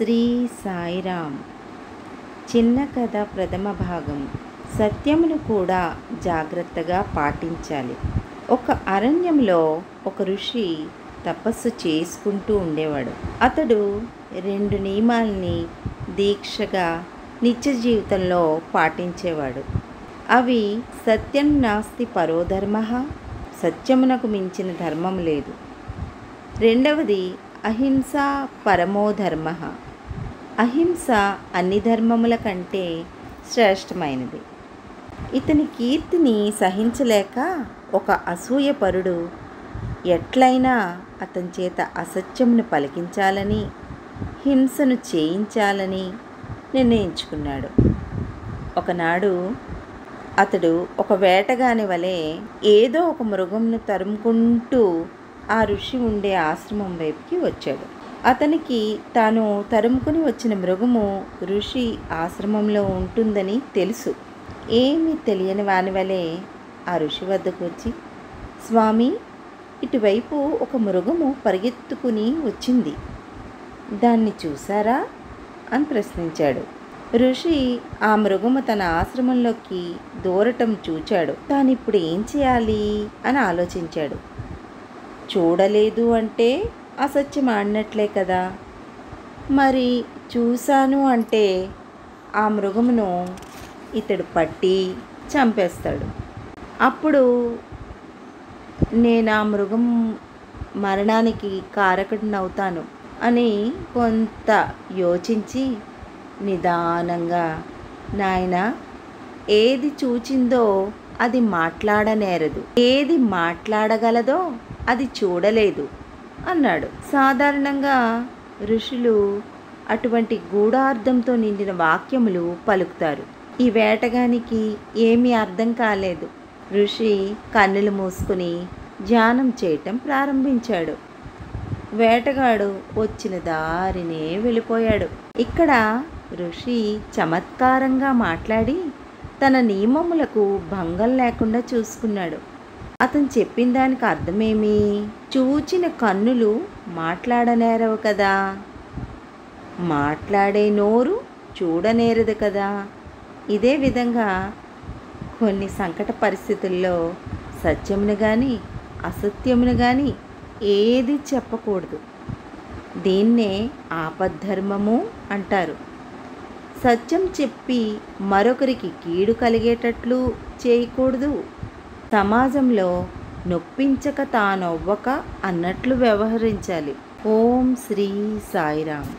శ్రీ సాయిరామ్. చిన్న కథ ప్రథమ భాగం. సత్యమును కూడా జాగ్రత్తగా పాటించాలి. ఒక అరణ్యంలో ఒక ఋషి తపస్సు చేసుకుంటూ ఉండేవాడు. అతడు 2 నియమాల్ని దీక్షగా నిత్య జీవితంలో పాటించేవాడు. అవి సత్యం నాస్తి పరోధర్మః, సత్యమునకు మించిన ధర్మం లేదు. రెండవది అహింస పరమో ధర్మః, అహింస అన్ని ధర్మముల కంటే శ్రేష్టమైనది. ఇతని కీర్తిని సహించలేక ఒక అసూయపరుడు ఎట్లయినా అతని చేత అసత్యమును పలికించాలని, హింసను చేయించాలని నిర్ణయించుకున్నాడు. ఒకనాడు అతడు ఒక వేటగాని వలె ఏదో ఒక మృగంను తరుముకుంటూ ఆ ఋషి ఉండే ఆశ్రమం వైపుకి వచ్చాడు. అతనికి తాను తరుముకుని వచ్చిన మృగము ఋషి ఆశ్రమంలో ఉంటుందని తెలుసు. ఏమీ తెలియని వాని వలె ఆ ఋషి వద్దకు వచ్చి, స్వామి, ఇటువైపు ఒక మృగము పరిగెత్తుకుని వచ్చింది, దాన్ని చూసారా అని ప్రశ్నించాడు. ఋషి ఆ మృగము తన ఆశ్రమంలోకి దూరటం చూచాడు. తానిప్పుడు ఏం చేయాలి అని ఆలోచించాడు. చూడలేదు అంటే అసత్యం ఆడినట్లే కదా, మరి చూశాను అంటే ఆ మృగమును ఇతడు పట్టి చంపేస్తాడు. అప్పుడు నేను ఆ మృగం మరణానికి కారకుడినవుతాను అని కొంత యోచించి నిదానంగా, నాయనా, ఏది చూచిందో అది మాట్లాడనేరదు, ఏది మాట్లాడగలదో అది చూడలేదు అన్నాడు. సాధారణంగా ఋషులు అటువంటి గూఢార్థంతో నిండిన వాక్యములు పలుకుతారు. ఈ వేటగానికి ఏమీ అర్థం కాలేదు. ఋషి కన్నులు మూసుకుని ధ్యానం చేయటం ప్రారంభించాడు. వేటగాడు వచ్చిన దారినే వెళ్ళిపోయాడు. ఇక్కడ ఋషి చమత్కారంగా మాట్లాడి తన నియమములకు భంగం లేకుండా చూసుకున్నాడు. అతను చెప్పిన దానికి అర్థమేమి? చూచిన కన్నులు మాట్లాడనేరవు కదా, మాట్లాడే నోరు చూడనేరదు కదా. ఇదే విధంగా కొన్ని సంకట పరిస్థితుల్లో సత్యమును కానీ అసత్యమును కానీ ఏది చెప్పకూడదు. దీన్నే ఆపద్ధర్మము అంటారు. సత్యం చెప్పి మరొకరికి కీడు కలిగేటట్లు చేయకూడదు. సమాజంలో నొప్పించక తానొవ్వక అన్నట్లు వ్యవహరించాలి. ఓం శ్రీ సాయిరామ్.